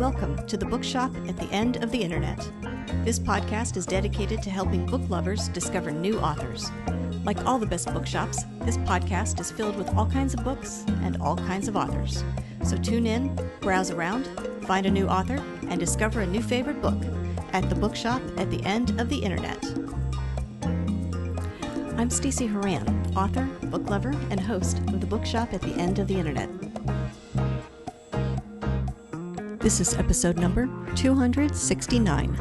Welcome to the Bookshop at the End of the Internet. This podcast is dedicated to helping book lovers discover new authors. Like all the best bookshops, this podcast is filled with all kinds of books and all kinds of authors. So tune in, browse around, find a new author, and discover a new favorite book at the Bookshop at the End of the Internet. I'm Stacey Horan, author, book lover, and host of the Bookshop at the End of the Internet. This is episode number 269.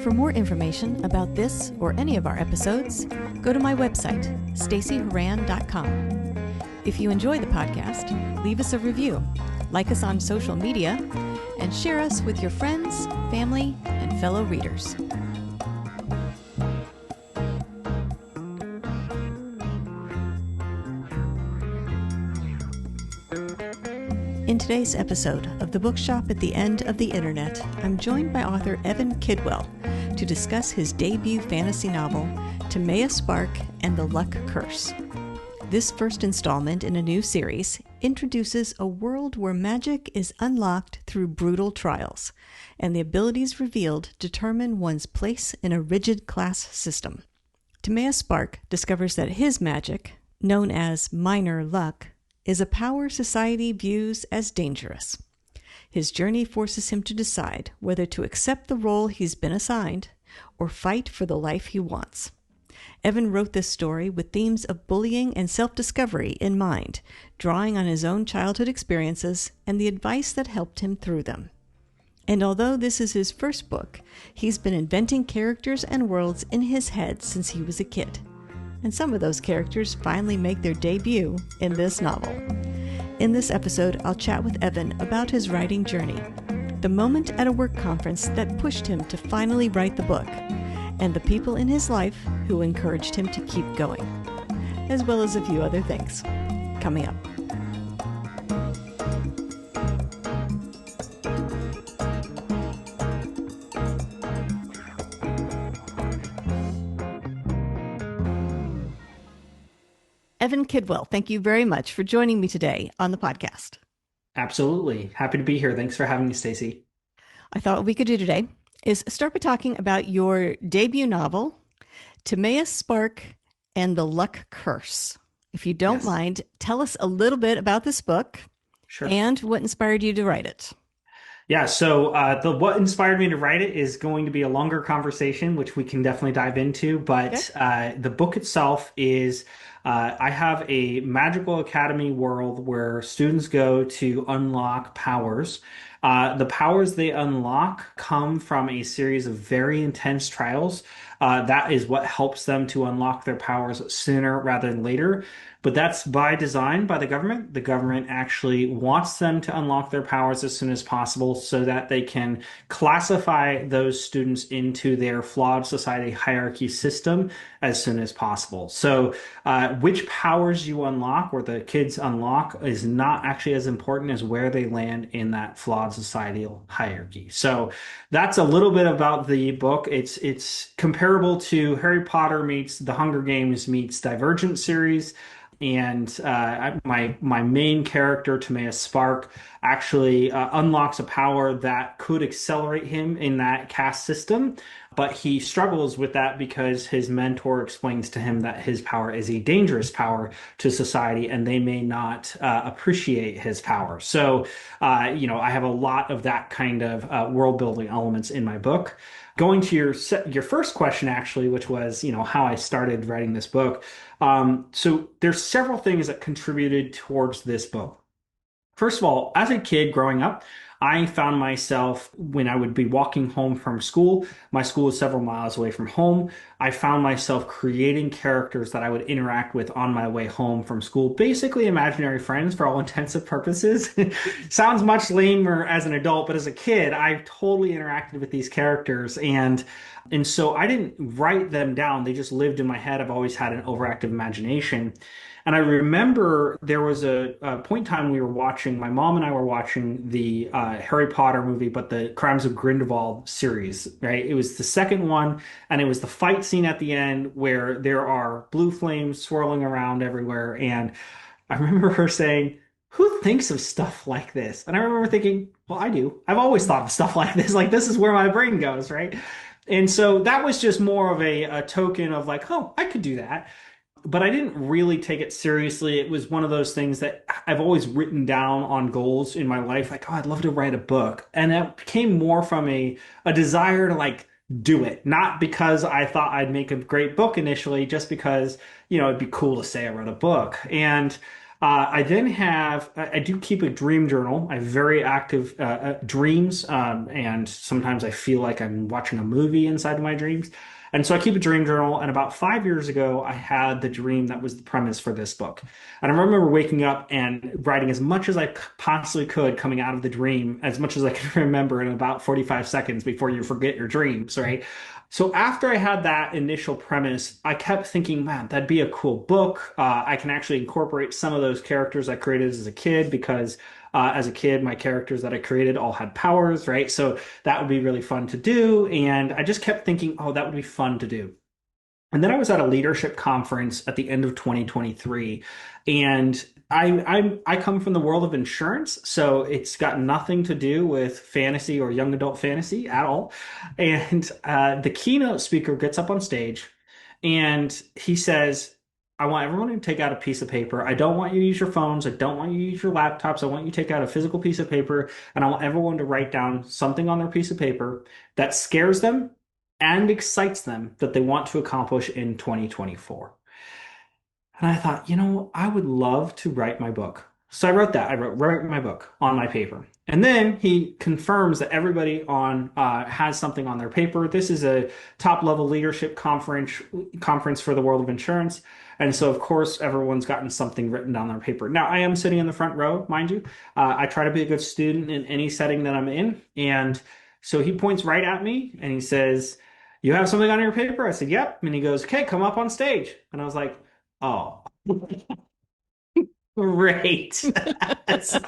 For more information about this or any of our episodes, go to my website, staceyhoran.com. If you enjoy the podcast, leave us a review, like us on social media, and share us with your friends, family, and fellow readers. In today's episode of The Bookshop at the End of the Internet, I'm joined by author Evan Kidwell to discuss his debut fantasy novel, Timeaous Spark and the Luck Curse. This first installment in a new series introduces a world where magic is unlocked through brutal trials, and the abilities revealed determine one's place in a rigid class system. Timeaous Spark discovers that his magic, known as minor luck, is a power society views as dangerous. His journey forces him to decide whether to accept the role he's been assigned or fight for the life he wants. Evan wrote this story with themes of bullying and self-discovery in mind, drawing on his own childhood experiences and the advice that helped him through them. And although this is his first book, he's been inventing characters and worlds in his head since he was a kid. And some of those characters finally make their debut in this novel. In this episode, I'll chat with Evan about his writing journey, the moment at a work conference that pushed him to finally write the book, and the people in his life who encouraged him to keep going, as well as a few other things. Coming up. Evan Kidwell, thank you very much for joining me today on the podcast. Absolutely. Happy to be here. Thanks for having me, Stacey. I thought what we could do today is start by talking about your debut novel, Timeaous Spark and the Luck Curse. If you don't mind, tell us a little bit about this book. Sure. And what inspired you to write it. Yeah, so what inspired me to write it is going to be a longer conversation, which we can definitely dive into. But the book itself is I have a magical academy world where students go to unlock powers. The powers they unlock come from a series of very intense trials. That is what helps them to unlock their powers sooner rather than later. But that's by design by the government. The government actually wants them to unlock their powers as soon as possible so that they can classify those students into their flawed society hierarchy system as soon as possible. So which powers you unlock or the kids unlock is not actually as important as where they land in that flawed societal hierarchy. So that's a little bit about the book. It's comparable to Harry Potter meets The Hunger Games meets Divergent series. And my main character, Timeaous Spark, actually unlocks a power that could accelerate him in that caste system. But he struggles with that because his mentor explains to him that his power is a dangerous power to society and they may not appreciate his power. So, I have a lot of that kind of world building elements in my book. Going to your first question, actually, which was, how I started writing this book. So there's several things that contributed towards this book. First of all, as a kid growing up, I found myself when I would be walking home from school, my school was several miles away from home. I found myself creating characters that I would interact with on my way home from school, basically imaginary friends for all intents and purposes. Sounds much lamer as an adult, but as a kid, I totally interacted with these characters. And so I didn't write them down. They just lived in my head. I've always had an overactive imagination. And I remember there was a point in time my mom and I were watching the Harry Potter movie, but the Crimes of Grindelwald series, right? It was the second one, and it was the fight scene at the end where there are blue flames swirling around everywhere. And I remember her saying, who thinks of stuff like this? And I remember thinking, well, I do. I've always thought of stuff like this. Like, this is where my brain goes, right? And so that was just more of a token of like, oh, I could do that. But I didn't really take it seriously. It was one of those things that I've always written down on goals in my life, like, oh, I'd love to write a book. And that came more from a desire to like do it, not because I thought I'd make a great book initially, just because, it'd be cool to say I wrote a book. And I then I do keep a dream journal. I have very active dreams, and sometimes I feel like I'm watching a movie inside of my dreams. And so I keep a dream journal. And about 5 years ago, I had the dream that was the premise for this book. And I remember waking up and writing as much as I possibly could coming out of the dream, as much as I can remember in about 45 seconds before you forget your dreams, right? So after I had that initial premise, I kept thinking, man, that'd be a cool book. I can actually incorporate some of those characters I created as a kid because as a kid, my characters that I created all had powers, right? So that would be really fun to do. And I just kept thinking, oh, that would be fun to do. And then I was at a leadership conference at the end of 2023, and I come from the world of insurance, so it's got nothing to do with fantasy or young adult fantasy at all. And the keynote speaker gets up on stage, and he says, "I want everyone to take out a piece of paper. I don't want you to use your phones. I don't want you to use your laptops. I want you to take out a physical piece of paper, and I want everyone to write down something on their piece of paper that scares them." And excites them that they want to accomplish in 2024. And I thought, I would love to write my book. So I wrote that. I wrote write my book on my paper. And then he confirms that everybody on has something on their paper. This is a top level leadership conference for the world of insurance. And so, of course, everyone's gotten something written down on their paper. Now, I am sitting in the front row, mind you. I try to be a good student in any setting that I'm in. And so he points right at me and he says, "You have something on your paper?" I said, "Yep." And he goes, "Okay, come up on stage." And I was like, oh, great. So,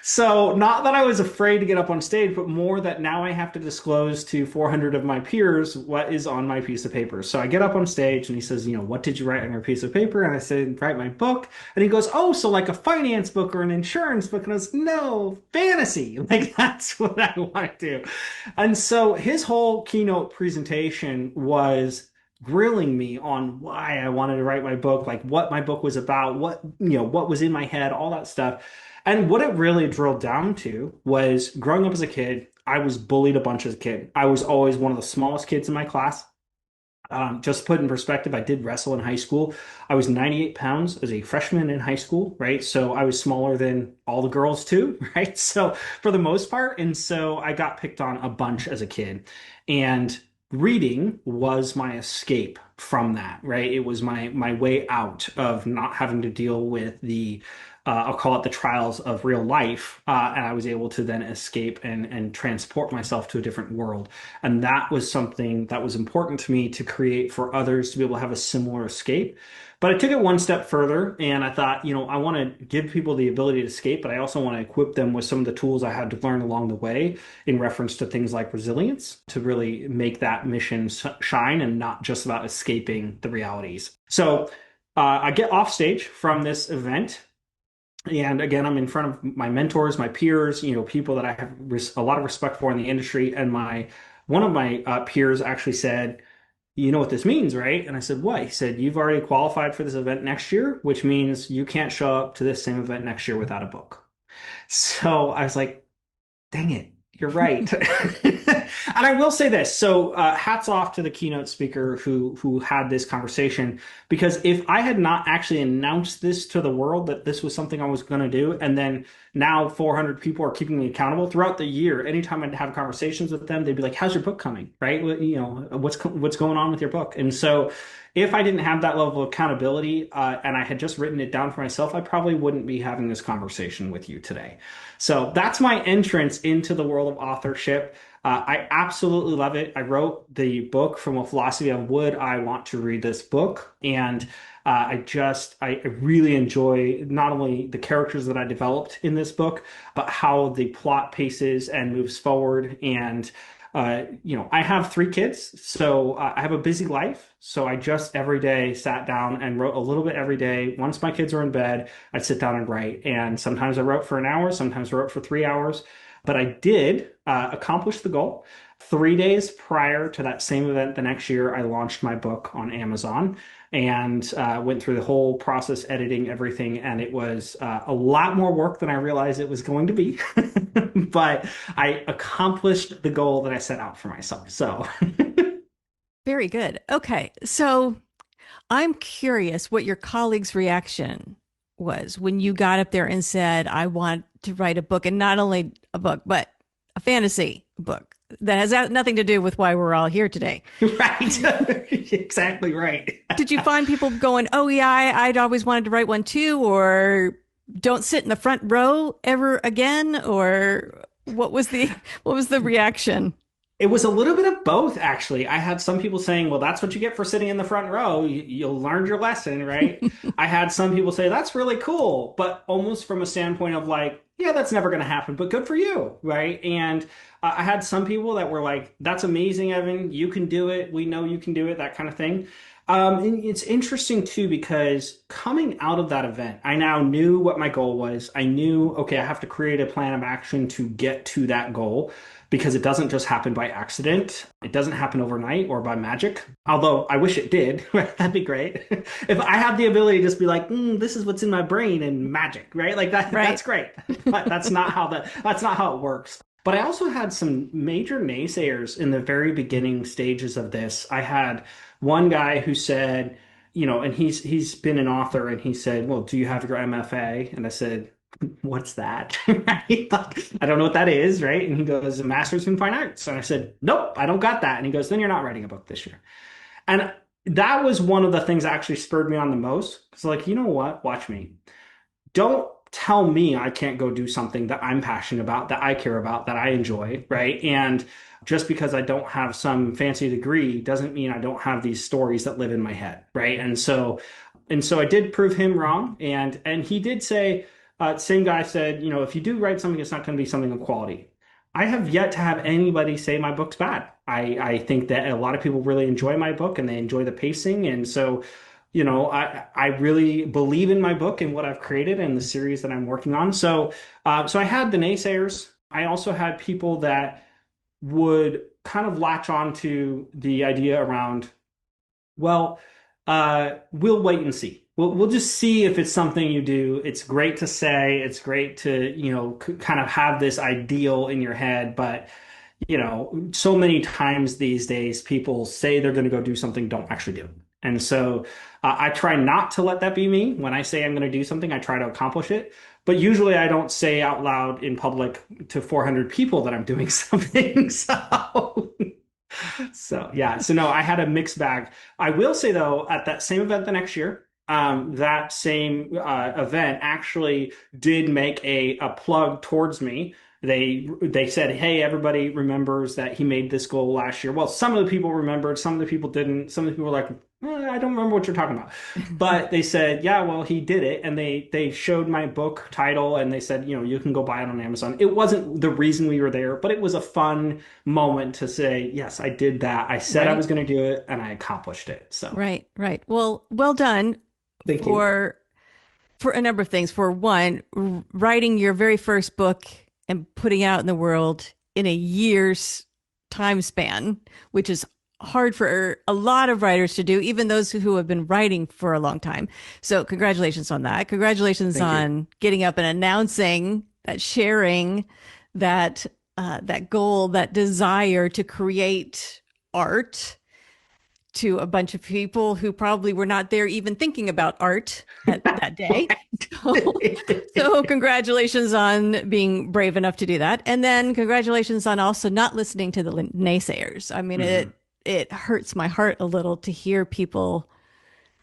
so not that I was afraid to get up on stage, but more that now I have to disclose to 400 of my peers what is on my piece of paper. So I get up on stage and he says, "What did you write on your piece of paper?" And I said, "Write my book." And he goes, "Oh, so like a finance book or an insurance book?" And I was, "No, fantasy." Like that's what I want to do. And so his whole keynote presentation was grilling me on why I wanted to write my book, like what my book was about, what was in my head, all that stuff. And what it really drilled down to was growing up as a kid, I was bullied a bunch as a kid. I was always one of the smallest kids in my class. Just to put in perspective, I did wrestle in high school. I was 98 pounds as a freshman in high school, right? So I was smaller than all the girls too, right? So for the most part, and so I got picked on a bunch as a kid. And reading was my escape from that, right? It was my way out of not having to deal with I'll call it the trials of real life, and I was able to then escape and transport myself to a different world. And that was something that was important to me to create for others to be able to have a similar escape. But I took it one step further and I thought, I want to give people the ability to escape, but I also want to equip them with some of the tools I had to learn along the way in reference to things like resilience to really make that mission shine and not just about escaping the realities. So I get off stage from this event. And again, I'm in front of my mentors, my peers, people that I have a lot of respect for in the industry. And one of my peers actually said, "You know what this means, right?" And I said, "What?" He said, "You've already qualified for this event next year, which means you can't show up to this same event next year without a book." So I was like, dang it, you're right. And I will say this. So hats off to the keynote speaker who had this conversation, because if I had not actually announced this to the world that this was something I was going to do, and then now 400 people are keeping me accountable throughout the year, anytime I'd have conversations with them, they'd be like, "How's your book coming?" Right? What's going on with your book? And so if I didn't have that level of accountability and I had just written it down for myself, I probably wouldn't be having this conversation with you today. So that's my entrance into the world of authorship. I absolutely love it. I wrote the book from a philosophy of would I want to read this book, and I really enjoy not only the characters that I developed in this book, but how the plot paces and moves forward. And I have three kids, so I have a busy life. So I just every day sat down and wrote a little bit every day. Once my kids were in bed, I'd sit down and write. And sometimes I wrote for an hour, sometimes I wrote for 3 hours. But I did accomplish the goal. 3 days prior to that same event the next year, I launched my book on Amazon and went through the whole process, editing everything. And it was a lot more work than I realized it was going to be. But I accomplished the goal that I set out for myself. So, Very good. Okay. So I'm curious what your colleagues' reaction was when you got up there and said, I want to write a book, and not only a book, but a fantasy book that has nothing to do with why we're all here today. right. Exactly right. Did you find people going, oh, yeah, I'd always wanted to write one too, or don't sit in the front row ever again? Or what was the reaction? It was a little bit of both, actually. I had some people saying, well, that's what you get for sitting in the front row. You'll learn your lesson, right? I had some people say, that's really cool, but almost from a standpoint of like, yeah, that's never going to happen, but good for you, right? And I had some people that were like, that's amazing, Evan. You can do it. We know you can do it, that kind of thing. And it's interesting too, because coming out of that event, I now knew what my goal was. I knew, okay, I have to create a plan of action to get to that goal because it doesn't just happen by accident. It doesn't happen overnight or by magic. Although I wish it did. That'd be great. If I had the ability to just be like, this is what's in my brain and magic, right? Like that, Right. that's great. But that's not how it works. But I also had some major naysayers in the very beginning stages of this. I had one guy who said, and he's been an author, and he said, "Well, do you have your MFA?" And I said, "What's that?" Right? Like, I don't know what that is, right? And he goes, "A master's in fine arts." And I said, "Nope, I don't got that." And he goes, "Then you're not writing a book this year." And that was one of the things that actually spurred me on the most. It's like, you know what? Watch me. Don't tell me I can't go do something that I'm passionate about, that I care about, that I enjoy, right? And just because I don't have some fancy degree doesn't mean I don't have these stories that live in my head, right? And so I did prove him wrong, and he did say, same guy said, if you do write something, it's not going to be something of quality. I have yet to have anybody say my book's bad. I think that a lot of people really enjoy my book and they enjoy the pacing, and so I really believe in my book and what I've created and the series that I'm working on. So I had the naysayers. I also had people that would kind of latch on to the idea around, well, we'll wait and see. We'll just see if it's something you do. It's great to say. It's great to, kind of have this ideal in your head, but so many times these days, people say they're going to go do something, don't actually do it. And so I try not to let that be me. When I say I'm going to do something, I try to accomplish it. But usually I don't say out loud in public to 400 people that I'm doing something. So yeah. So no, I had a mixed bag. I will say though, at that same event the next year, that same event actually did make a plug towards me. They said, "Hey, everybody remembers that he made this goal last year." Well, some of the people remembered, some of the people didn't. Some of the people were like, "I don't remember what you're talking about." But they said, "Yeah, well, he did it," and they showed my book title and they said, "You can go buy it on Amazon." It wasn't the reason we were there, but it was a fun moment to say, "Yes, I did that. I said I Right. was going to do it, and I accomplished it." So, Right. Right. Well done thank you. for for a number of things. For one, writing your very first book and putting it out in the world in a year's time span, which is hard for a lot of writers to do, even those who have been writing for a long time. So, congratulations on that. Congratulations Thank you. on getting up and announcing that, sharing that goal, that desire to create art to a bunch of people who probably were not there even thinking about art that day. So, so congratulations on being brave enough to do that. And then congratulations on also not listening to the naysayers. I mean, Mhm. it hurts my heart a little to hear people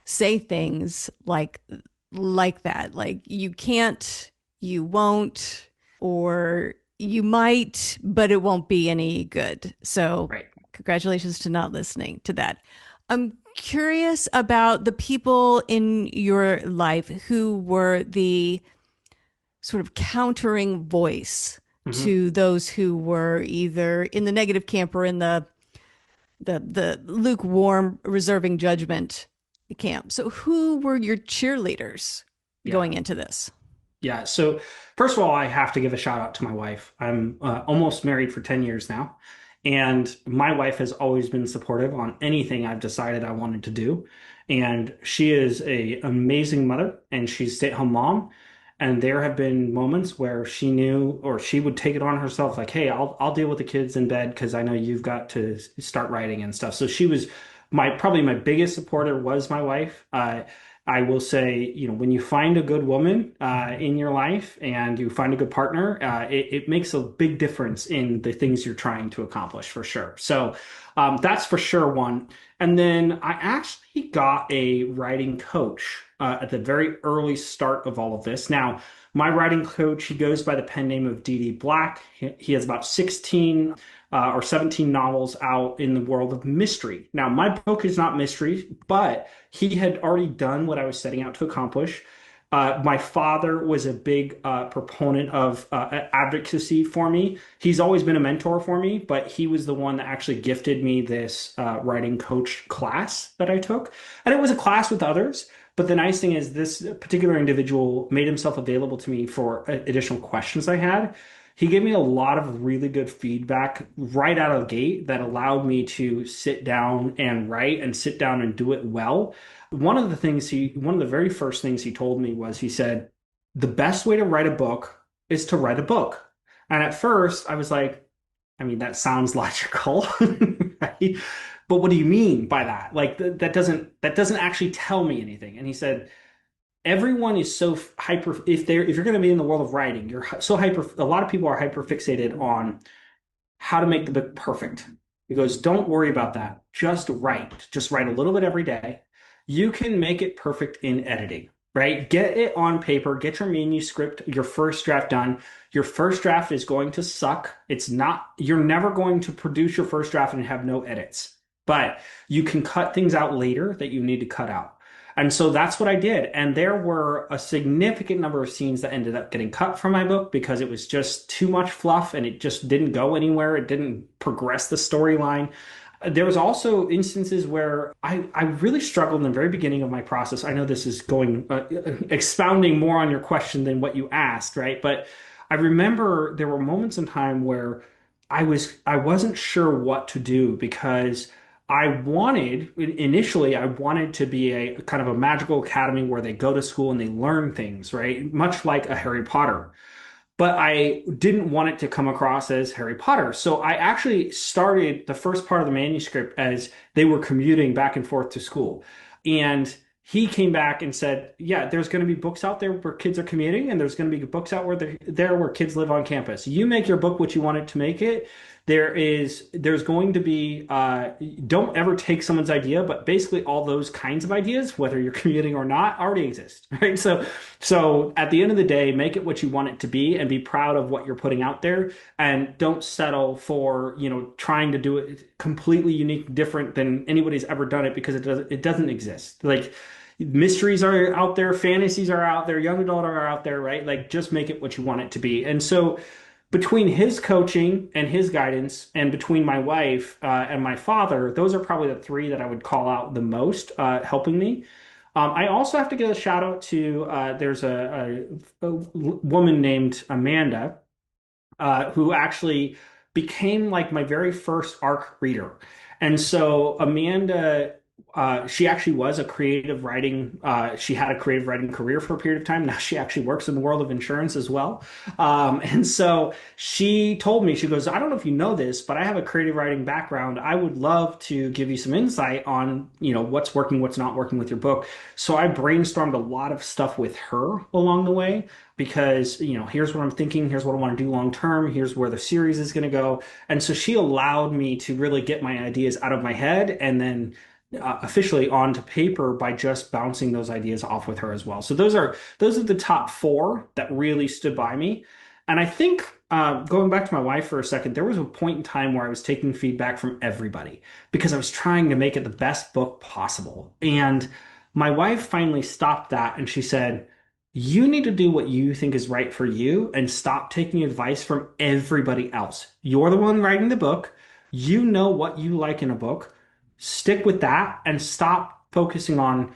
say things like that. Like you can't, you won't, or you might, but it won't be any good. So Right. congratulations to not listening to that. I'm curious about the people in your life who were the sort of countering voice Hmm. to those who were either in the negative camp or in the lukewarm reserving judgment camp. So who were your cheerleaders going Yeah. into this? Yeah. So first of all, I have to give a shout out to my wife. I'm almost married for 10 years now, and my wife has always been supportive on anything I've decided I wanted to do. And she is a amazing mother, and she's a stay-at-home mom. And there have been moments where she knew, or she would take it on herself, like, "Hey, I'll deal with the kids in bed because I know you've got to start writing and stuff." So she was probably my biggest supporter was my wife. I will say, when you find a good woman in your life and you find a good partner, it makes a big difference in the things you're trying to accomplish for sure. So that's for sure one. And then I actually got a writing coach at the very early start of all of this. Now, my writing coach, he goes by the pen name of D.D. Black. He has about 16 or 17 novels out in the world of mystery. Now, my book is not mystery, but he had already done what I was setting out to accomplish. My father was a big proponent of advocacy for me. He's always been a mentor for me, but he was the one that actually gifted me this writing coach class that I took. And it was a class with others. But the nice thing is, this particular individual made himself available to me for additional questions I had. He gave me a lot of really good feedback right out of the gate that allowed me to sit down and write and sit down and do it well. One of the very first things he told me was he said, the best way to write a book is to write a book. And at first I was like, I mean, that sounds logical, right? But what do you mean by that? Like that doesn't actually tell me anything. And he said, everyone is so hyper if you're going to be in the world of writing, you're so hyper a lot of people are hyper fixated on how to make the book perfect. He goes, don't worry about that. Just write a little bit every day. You can make it perfect in editing, right? Get it on paper, get your manuscript, your first draft done. Your first draft is going to suck. You're never going to produce your first draft and have no edits, but you can cut things out later that you need to cut out. And so that's what I did. And there were a significant number of scenes that ended up getting cut from my book because it was just too much fluff and it just didn't go anywhere. It didn't progress the storyline. There was also instances where I really struggled in the very beginning of my process. I know this is going expounding more on your question than what you asked, right? But I remember there were moments in time where I wasn't sure what to do because I wanted to be a kind of a magical academy where they go to school and they learn things, right? Much like a Harry Potter. But I didn't want it to come across as Harry Potter. So I actually started the first part of the manuscript as they were commuting back and forth to school. And he came back and said, yeah, there's going to be books out there where kids are commuting, and there's going to be books out where kids live on campus. You make your book what you want it to make it. There's going to be, don't ever take someone's idea, but basically all those kinds of ideas, whether you're commuting or not, already exist, right? So at the end of the day, make it what you want it to be and be proud of what you're putting out there, and don't settle for, trying to do it completely unique, different than anybody's ever done it, because it doesn't exist. Like, mysteries are out there, fantasies are out there, young adult are out there, right? Like, just make it what you want it to be. And so between his coaching and his guidance, and between my wife and my father, those are probably the three that I would call out the most, helping me. I also have to give a shout out to there's a woman named Amanda who actually became like my very first ARC reader. And so Amanda, she actually was a creative writing. She had a creative writing career for a period of time. Now she actually works in the world of insurance as well. And so she told me, she goes, I don't know if you know this, but I have a creative writing background. I would love to give you some insight on, what's working, what's not working with your book. So I brainstormed a lot of stuff with her along the way, because here's what I'm thinking, here's what I want to do long term, here's where the series is going to go. And so she allowed me to really get my ideas out of my head and then officially onto paper by just bouncing those ideas off with her as well. So those are the top four that really stood by me. And I think going back to my wife for a second, there was a point in time where I was taking feedback from everybody because I was trying to make it the best book possible. And my wife finally stopped that and she said, you need to do what you think is right for you and stop taking advice from everybody else. You're the one writing the book. You know what you like in a book. Stick with that and stop focusing on,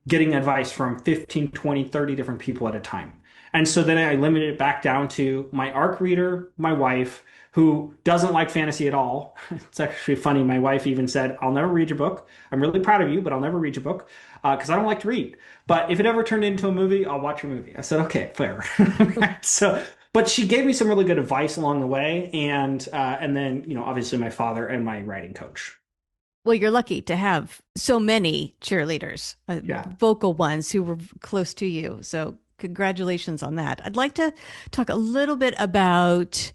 getting advice from 15, 20, 30 different people at a time. And so then I limited it back down to my ARC reader, my wife, who doesn't like fantasy at all. It's actually funny. My wife even said, I'll never read your book. I'm really proud of you, but I'll never read your book because I don't like to read. But if it ever turned into a movie, I'll watch your movie. I said, okay, fair. So, but she gave me some really good advice along the way, and then obviously my father and my writing coach. Well, you're lucky to have so many cheerleaders, Yeah. vocal ones who were close to you. So, congratulations on that. I'd like to talk a little bit about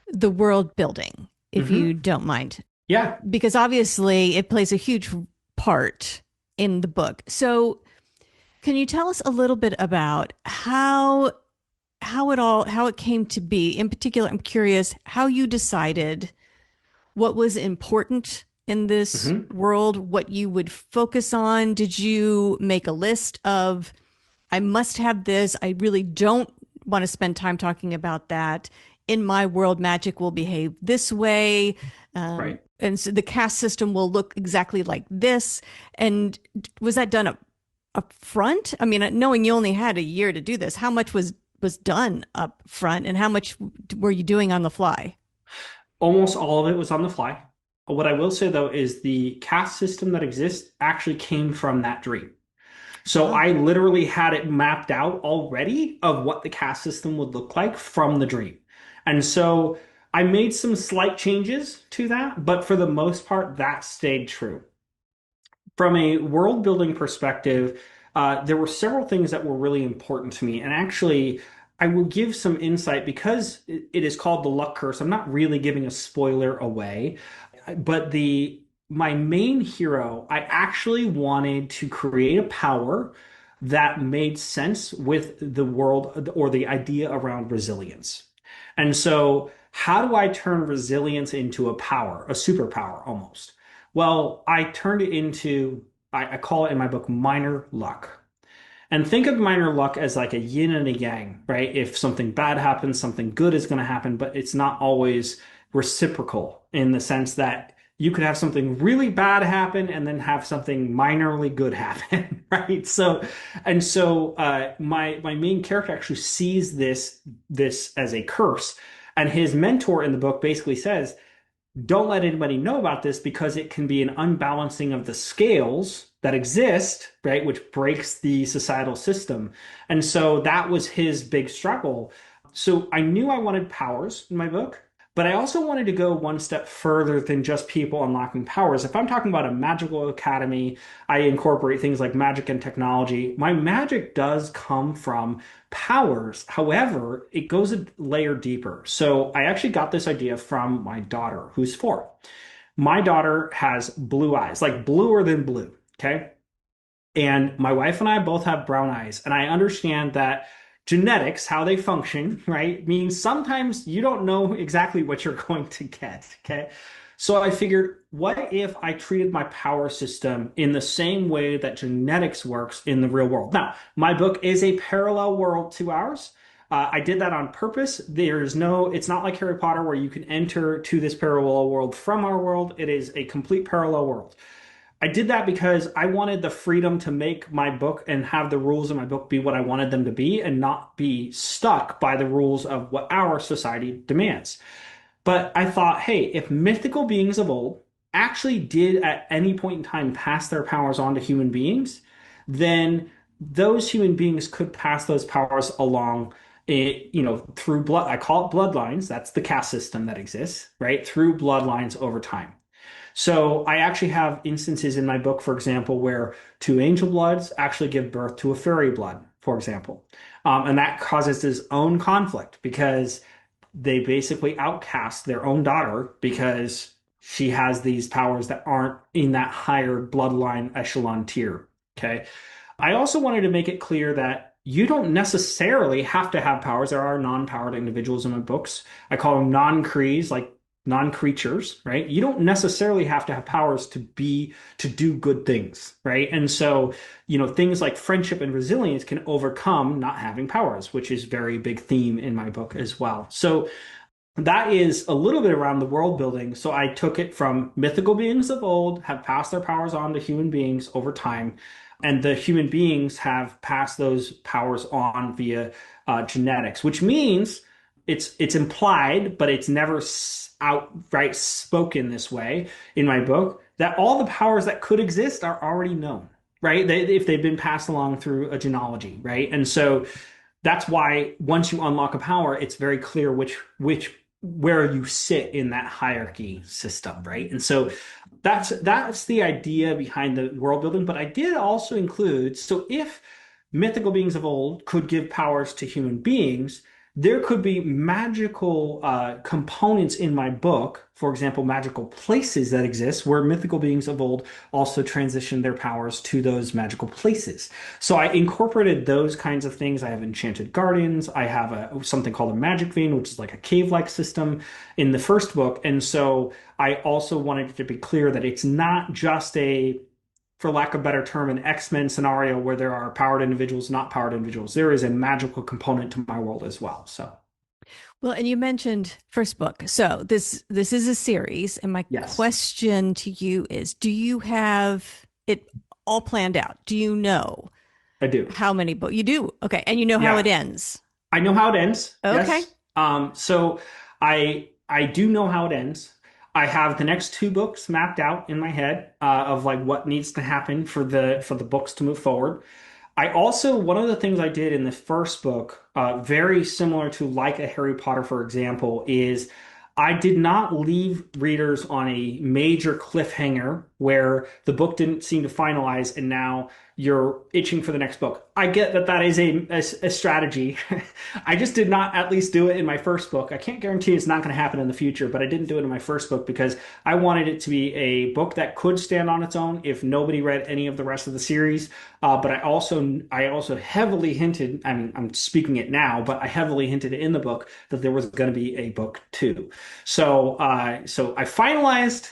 the world building, if you Hmm. don't mind, Yeah. because obviously it plays a huge part in the book. So, can you tell us a little bit about how it came to be? In particular, I'm curious how you decided what was important in this Hmm. world, what you would focus on. Did you make a list of, I must have this, I really don't want to spend time talking about that. In my world, magic will behave this way. Right. And so the caste system will look exactly like this. And was that done up front? I mean, knowing you only had a year to do this, how much was done up front and how much were you doing on the fly? Almost all of it was on the fly. What I will say though is the caste system that exists actually came from that dream. So Oh, I literally had it mapped out already of what the caste system would look like from the dream. And so I made some slight changes to that, but for the most part, that stayed true. From a world building perspective, there were several things that were really important to me. And actually, I will give some insight because it is called the luck curse. I'm not really giving a spoiler away, but my main hero, I actually wanted to create a power that made sense with the world or the idea around resilience. And so, how do I turn resilience into a power, a superpower almost? Well, I turned it into, I call it in my book, minor luck. And think of minor luck as like a yin and a yang, right? If something bad happens, something good is going to happen, but it's not always reciprocal in the sense that you could have something really bad happen and then have something minorly good happen, right? My main character actually sees this as a curse, and his mentor in the book basically says, don't let anybody know about this because it can be an unbalancing of the scales that exist, right? Which breaks the societal system. And so that was his big struggle. So I knew I wanted powers in my book, but I also wanted to go one step further than just people unlocking powers. If I'm talking about a magical academy, I incorporate things like magic and technology. My magic does come from powers. However, it goes a layer deeper. So I actually got this idea from my daughter, who's 4. My daughter has blue eyes, like bluer than blue. Okay. And my wife and I both have brown eyes. And I understand that genetics, how they function, right, means sometimes you don't know exactly what you're going to get. Okay. So I figured, what if I treated my power system in the same way that genetics works in the real world? Now, my book is a parallel world to ours. I did that on purpose. It's not like Harry Potter where you can enter to this parallel world from our world. It is a complete parallel world. I did that because I wanted the freedom to make my book and have the rules of my book be what I wanted them to be and not be stuck by the rules of what our society demands. But I thought, hey, if mythical beings of old actually did at any point in time pass their powers on to human beings, then those human beings could pass those powers along, through blood. I call it bloodlines. That's the caste system that exists, right? Through bloodlines over time. So I actually have instances in my book, for example, where 2 angel bloods actually give birth to a fairy blood, for example. And that causes its own conflict because they basically outcast their own daughter because she has these powers that aren't in that higher bloodline echelon tier. Okay. I also wanted to make it clear that you don't necessarily have to have powers. There are non-powered individuals in my books. I call them non-Crees, like non-creatures, right? You don't necessarily have to have powers to do good things, right? And so, things like friendship and resilience can overcome not having powers, which is very big theme in my book as well. So that is a little bit around the world building. So I took it from mythical beings of old have passed their powers on to human beings over time, and the human beings have passed those powers on via genetics, which means it's implied, but it's never outright spoken this way in my book, that all the powers that could exist are already known, right? If they've been passed along through a genealogy, right? And so that's why once you unlock a power, it's very clear which where you sit in that hierarchy system, right? And so that's the idea behind the world building. But I did also include, so if mythical beings of old could give powers to human beings, there could be magical components in my book, for example, magical places that exist where mythical beings of old also transition their powers to those magical places. So I incorporated those kinds of things. I have enchanted gardens. I have something called a magic vein, which is like a cave-like system in the first book. And so I also wanted it to be clear that it's not just for lack of a better term, an X-Men scenario where there are powered individuals, not powered individuals. There is a magical component to my world as well. So, Well, and you mentioned first book. So this is a series, and my yes, question to you is, do you have it all planned out? Do you know I do. how many books you do? Okay, and you know how it Yeah, ends. I know how it ends. Okay. Yes. So I do know how it ends. I have the next two books mapped out in my head of like what needs to happen for the books to move forward. I also, one of the things I did in the first book, very similar to like a Harry Potter, for example, is I did not leave readers on a major cliffhanger where the book didn't seem to finalize and now you're itching for the next book. I get that that is a strategy. I just did not at least do it in my first book. I can't guarantee it's not going to happen in the future, but I didn't do it in my first book because I wanted it to be a book that could stand on its own if nobody read any of the rest of the series. But I also heavily hinted, I mean, I'm speaking it now, but I heavily hinted in the book that there was going to be a book two. So I finalized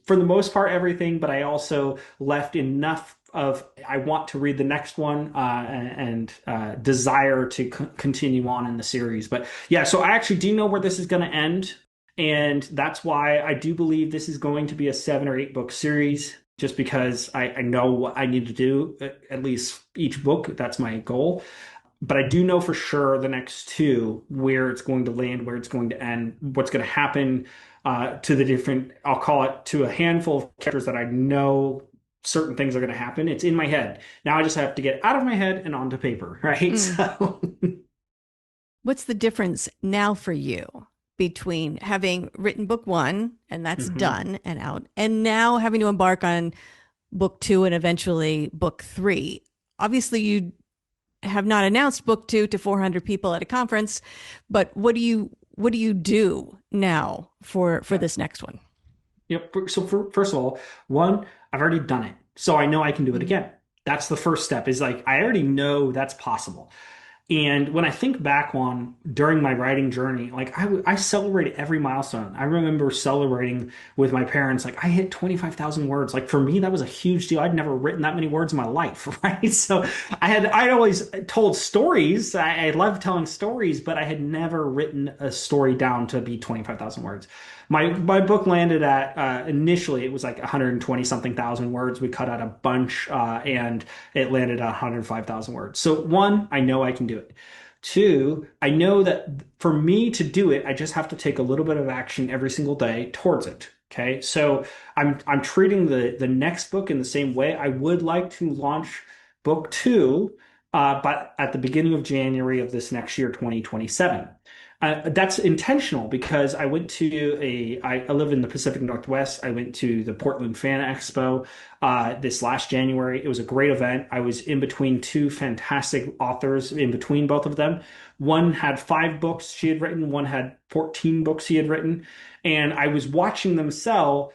for the most part everything, but I also left enough of I want to read the next one and desire to continue on in the series. But yeah, so I actually do know where this is going to end. And that's why I do believe this is going to be a 7 or 8 book series, just because I know what I need to do, at least each book. That's my goal. But I do know for sure the next two, where it's going to land, where it's going to end, what's going to happen to the different, I'll call it to a handful of characters that I know certain things are going to happen. It's in my head. Now I just have to get out of my head and onto paper, right? Mm. So, What's the difference now for you between having written book one and that's mhm. done and out, and now having to embark on book two and eventually book three? Obviously, you have not announced book two to 400 people at a conference, but what do you do now for Yeah. this next one? Yep. So first of all, one, I've already done it. So I know I can do it Mm. again. That's the first step is like, I already know that's possible. And when I think back on during my writing journey, like I celebrated every milestone. I remember celebrating with my parents, like I hit 25,000 words. Like for me, that was a huge deal. I'd never written that many words in my life, right? So I'd always told stories. I loved telling stories, but I had never written a story down to be 25,000 words. My book landed at initially it was like 120 something thousand words. We cut out a bunch and it landed at 105,000 words. So one, I know I can do it. Two, I know that for me to do it, I just have to take a little bit of action every single day towards it. Okay. So I'm treating the next book in the same way. I would like to launch book two, but at the beginning of January of this next year, 2027. That's intentional because I live in the Pacific Northwest. I went to the Portland Fan Expo this last January. It was a great event. I was in between two fantastic authors, in between both of them. One had 5 books she had written, one had 14 books he had written. And I was watching them sell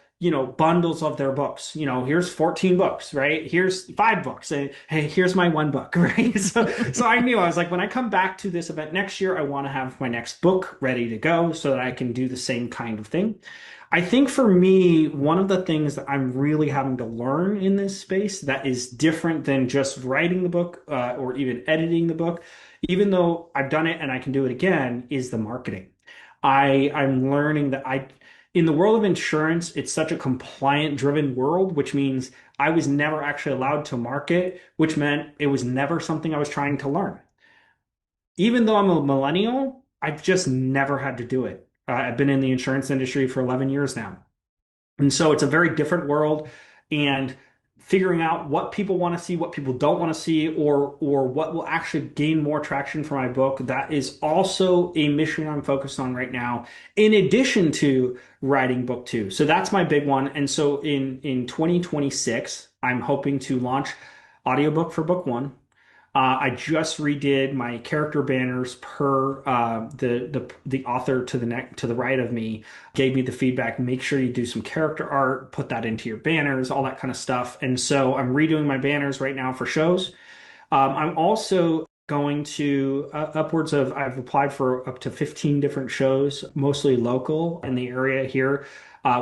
bundles of their books. Here's 14 books, right? Here's 5 books. And hey, here's my one book, right? So I knew I was like, when I come back to this event next year, I want to have my next book ready to go so that I can do the same kind of thing. I think for me, one of the things that I'm really having to learn in this space that is different than just writing the book or even editing the book, even though I've done it and I can do it again, is the marketing. I'm learning that in the world of insurance, it's such a compliant driven world, which means I was never actually allowed to market, which meant it was never something I was trying to learn. Even though I'm a millennial, I've just never had to do it. I've been in the insurance industry for 11 years now. And so it's a very different world, and figuring out what people want to see, what people don't want to see, or what will actually gain more traction for my book. That is also a mission I'm focused on right now, in addition to writing book two. So that's my big one. And so in 2026, I'm hoping to launch audiobook for book one. I just redid my character banners per the author to the right of me gave me the feedback. Make sure you do some character art, put that into your banners, all that kind of stuff. And so I'm redoing my banners right now for shows. I'm also going to I've applied for up to 15 different shows, mostly local in the area here,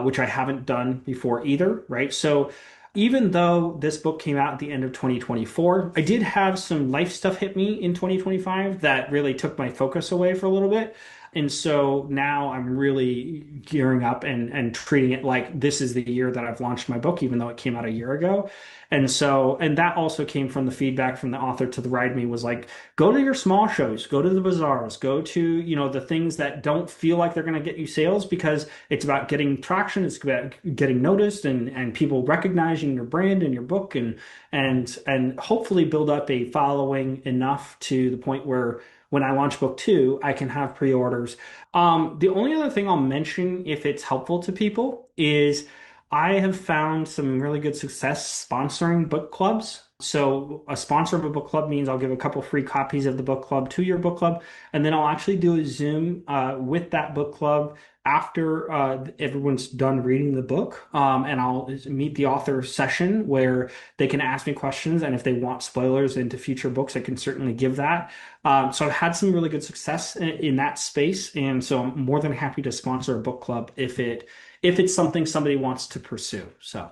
which I haven't done before either, right? So even though this book came out at the end of 2024, I did have some life stuff hit me in 2025 that really took my focus away for a little bit. And so now I'm really gearing up and treating it like this is the year that I've launched my book, even though it came out a year ago. And that also came from the feedback from the author to the right of me was like, go to your small shows, go to the bazaars, go to, the things that don't feel like they're going to get you sales, because it's about getting traction. It's about getting noticed and people recognizing your brand and your book and hopefully build up a following enough to the point where when I launch book two, I can have pre-orders. The only other thing I'll mention, if it's helpful to people, is I have found some really good success sponsoring book clubs. So a sponsor of a book club means I'll give a couple free copies of the book club to your book club, and then I'll actually do a Zoom with that book club after everyone's done reading the book, and I'll meet the author session where they can ask me questions, and if they want spoilers into future books, I can certainly give that. So I've had some really good success in that space, and so I'm more than happy to sponsor a book club if it's something somebody wants to pursue. So,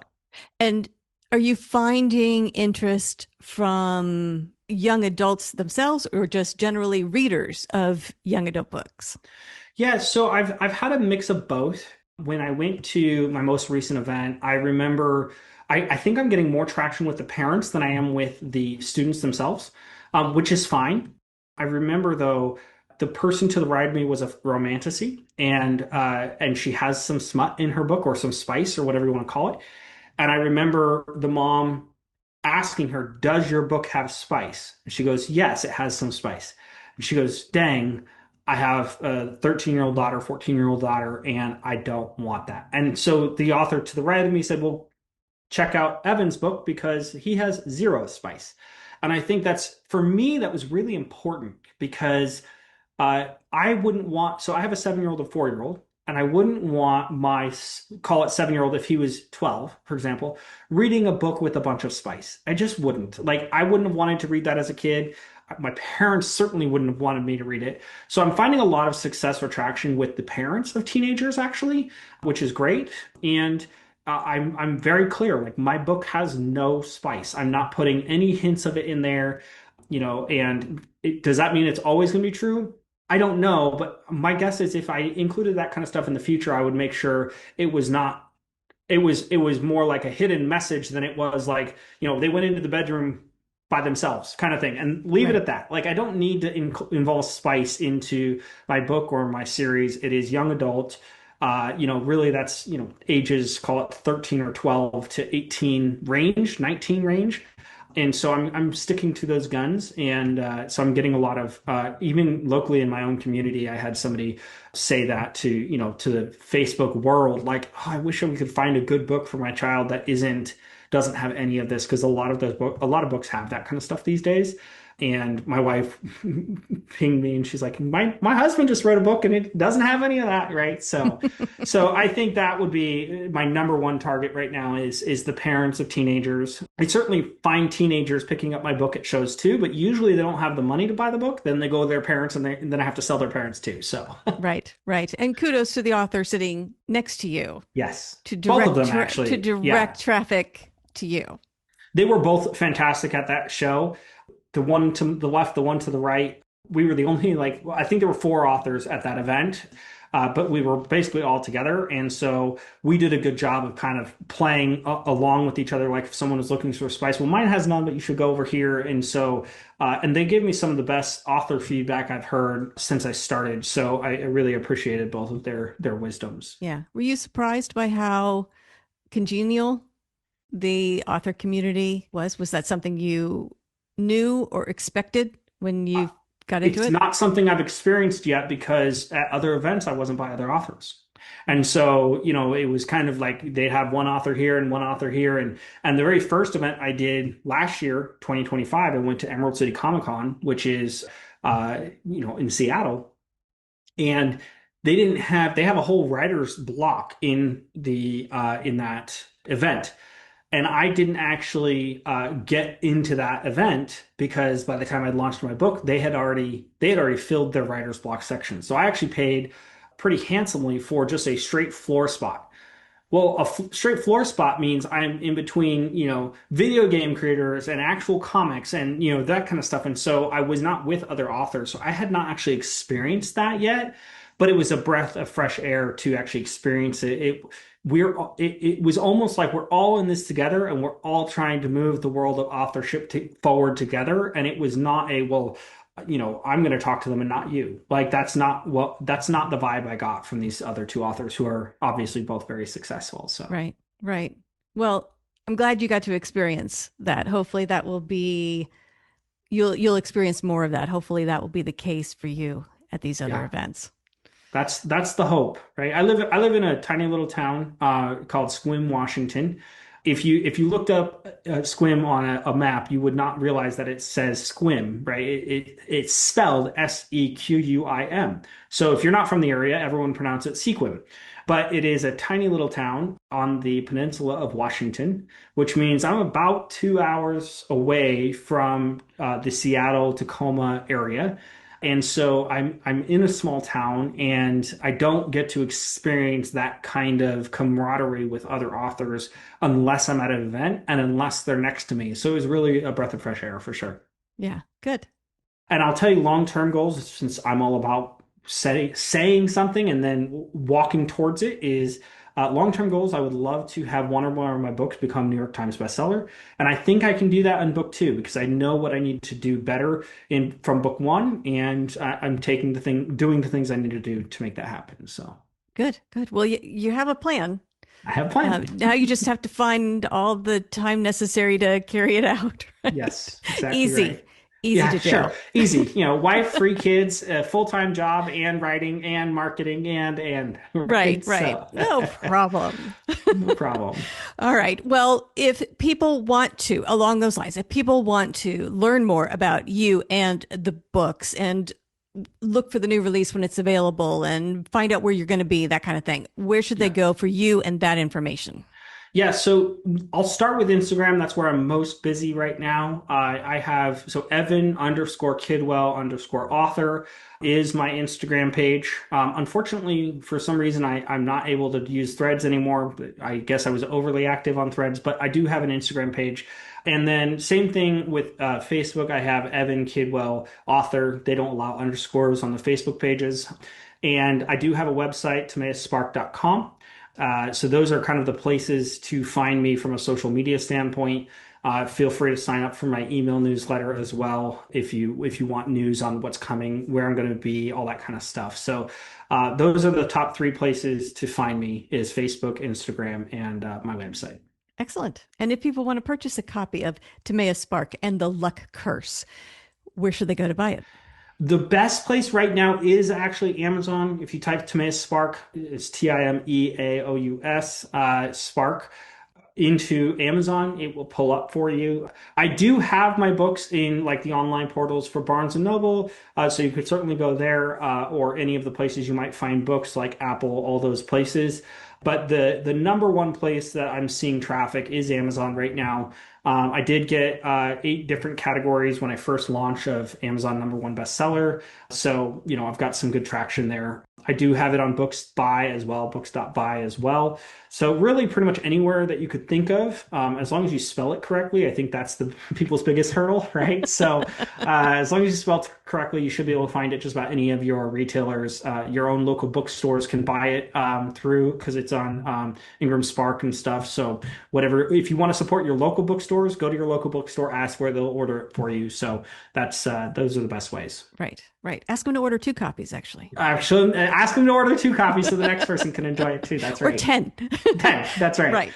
And are you finding interest from young adults themselves or just generally readers of young adult books? yeah, so I've had a mix of both. When I went to my most recent event, I remember I think I'm getting more traction with the parents than I am with the students themselves, which is fine. I remember though, the person to the right of me was a romanticy, and she has some smut in her book or some spice or whatever you want to call it. And I remember the mom asking her, "Does your book have spice?" And she goes, "Yes, it has some spice." And she goes, "Dang, I have a 13-year-old daughter, 14-year-old daughter, and I don't want that." And so the author to the right of me said, "Well, check out Evan's book because he has zero spice." And I think that's, for me, that was really important because I wouldn't want, so I have a 7-year-old and 4-year-old, and I wouldn't want my, call it 7-year-old, if he was 12, for example, reading a book with a bunch of spice. I just wouldn't. Like, I wouldn't have wanted to read that as a kid. My parents certainly wouldn't have wanted me to read it. So I'm finding a lot of success or traction with the parents of teenagers, actually, which is great. And I'm very clear. Like, my book has no spice. I'm not putting any hints of it in there, and does that mean it's always going to be true? I don't know, but my guess is if I included that kind of stuff in the future, I would make sure it was not, it was more like a hidden message than it was like, they went into the bedroom by themselves kind of thing, and leave it Right. at that. Like, I don't need to involve spice into my book or my series. It is young adult. Really that's, ages, call it 13 or 12 to 18 range, 19 range. And so I'm sticking to those guns, and so I'm getting a lot of even locally in my own community. I had somebody say that to the Facebook world, like, "Oh, I wish we could find a good book for my child that doesn't have any of this," because a lot of books have that kind of stuff these days. And my wife pinged me and she's like, my husband just wrote a book and it doesn't have any of that, right? So I think that would be my number one target right now is the parents of teenagers. I certainly find teenagers picking up my book at shows too, but usually they don't have the money to buy the book. Then they go with their parents and then I have to sell their parents too. So Right, right. And kudos to the author sitting next to you yes, to both of direct them actually. Yeah, traffic to you. they were both fantastic at that show. The one to the left, the one to the right. We were the only I think there were four authors at that event, but we were basically all together, and so we did a good job of kind of playing along with each other. Like if someone was looking for a spice, well, mine has none, but you should go over here. And so, and they gave me some of the best author feedback I've heard since I started. So I really appreciated both of their wisdoms. Yeah. Were you surprised by how congenial the author community was? Was that something you knew or expected when you got into It's it? not something I've experienced yet because at other events I wasn't by other authors. And so, it was kind of like they'd have one author here and one author here. And the very first event I did last year, 2025, I went to Emerald City Comic Con, which is in Seattle. And they have a whole writer's block in that event. And I didn't actually get into that event because by the time I'd launched my book, they had already filled their writer's block section. So I actually paid pretty handsomely for just a straight floor spot. Well, straight floor spot means I'm in between, video game creators and actual comics and, that kind of stuff. And so I was not with other authors. So I had not actually experienced that yet, but it was a breath of fresh air to actually experience it. It was almost like we're all in this together and we're all trying to move the world of authorship forward together. And it was not I'm going to talk to them and not you. Like that's not the vibe I got from these other two authors who are obviously both very successful. So Right, right. Well, I'm glad you got to experience that. Hopefully that will be you'll experience more of that. Hopefully that will be the case for you at these other yeah, events. that's the hope, right? I live in a tiny little town called Sequim, Washington. If you looked up Sequim on a map, you would not realize that it says Sequim, right? It's spelled Sequim. So if you're not from the area, everyone pronounces it Sequim. But it is a tiny little town on the peninsula of Washington, which means I'm about 2 hours away from the Seattle, Tacoma area. And so I'm in a small town and I don't get to experience that kind of camaraderie with other authors unless I'm at an event and unless they're next to me. So it was really a breath of fresh air for sure. Yeah, good. And I'll tell you long-term goals, since I'm all about saying something and then walking towards it, is long-term goals. I would love to have one or more of my books become New York Times bestseller. And I think I can do that in book two because I know what I need to do better from book one. And I'm doing the things I need to do to make that happen. So Good, good. Well, you have a plan. I have a plan. Now you just have to find all the time necessary to carry it out. Yes, exactly Easy, right. easy Yeah, to do. sure. Easy. Wife, three kids, a full-time job, and writing, and marketing, and Right, right. right. So No problem. no problem. All right. Well, if people want to, along those lines, if people want to learn more about you and the books and look for the new release when it's available and find out where you're going to be, that kind of thing, where should they Yeah. go for you and that information? Yeah, so I'll start with Instagram. That's where I'm most busy right now. I have, so Evan underscore Kidwell underscore author is my Instagram page. Unfortunately, for some reason, I'm not able to use Threads anymore. But I guess I was overly active on Threads, but I do have an Instagram page. And then same thing with Facebook. I have Evan Kidwell author. They don't allow underscores on the Facebook pages. And I do have a website, timeousspark.com. So those are kind of the places to find me from a social media standpoint. Feel free to sign up for my email newsletter as well if you want news on what's coming, where I'm going to be, all that kind of stuff. So those are the top three places to find me: is Facebook, Instagram, and my website. Excellent. And if people want to purchase a copy of Timeaous Spark and the Luck Curse, where should they go to buy it? The best place right now is actually Amazon. If you type Timeaous Spark, it's Timeaous Spark. into Amazon, it will pull up for you. I do have my books in like the online portals for Barnes and Noble, so you could certainly go there or any of the places you might find books like Apple, all those places. But the number one place that I'm seeing traffic is Amazon right now. I did get 8 different categories when I first launched of Amazon number one bestseller. So, I've got some good traction there. I do have it on Books Buy as well, books.buy as well. So really pretty much anywhere that you could think of, as long as you spell it correctly, I think that's the people's biggest hurdle, right? So as long as you spell it correctly, you should be able to find it just about any of your retailers. Your own local bookstores can buy it through because it's on Ingram Spark and stuff. So whatever, if you want to support your local bookstores, go to your local bookstore, ask where they'll order it for you. So that's those are the best ways. Right. Ask them to order 2 copies, actually. Actually, ask them to order 2 copies so the next person can enjoy it too. That's right. Or 10. 10. That's right. Right.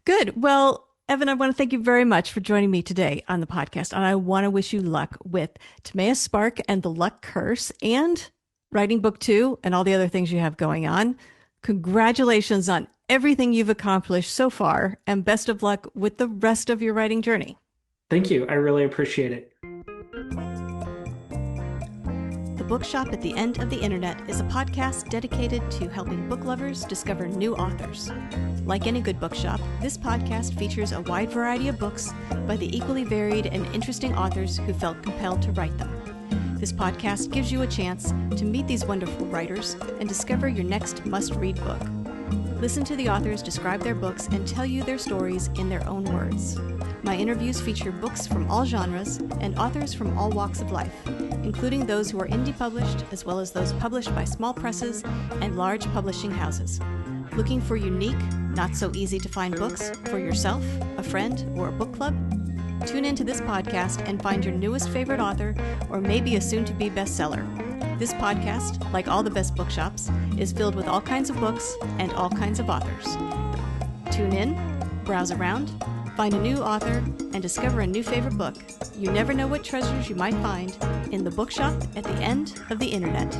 Good. Well, Evan, I want to thank you very much for joining me today on the podcast. And I want to wish you luck with Timeaous Spark and the Luck Curse and writing book 2 and all the other things you have going on. Congratulations on everything you've accomplished so far, and best of luck with the rest of your writing journey. Thank you. I really appreciate it. The Bookshop at the End of the Internet is a podcast dedicated to helping book lovers discover new authors. Like any good bookshop, this podcast features a wide variety of books by the equally varied and interesting authors who felt compelled to write them. This podcast gives you a chance to meet these wonderful writers and discover your next must-read book. Listen to the authors describe their books and tell you their stories in their own words. My interviews feature books from all genres and authors from all walks of life, including those who are indie published as well as those published by small presses and large publishing houses. Looking for unique, not so easy to find books for yourself, a friend, or a book club? Tune into this podcast and find your newest favorite author or maybe a soon-to-be bestseller. This podcast, like all the best bookshops, is filled with all kinds of books and all kinds of authors. Tune in, browse around, find a new author, and discover a new favorite book. You never know what treasures you might find in the Bookshop at the End of the Internet.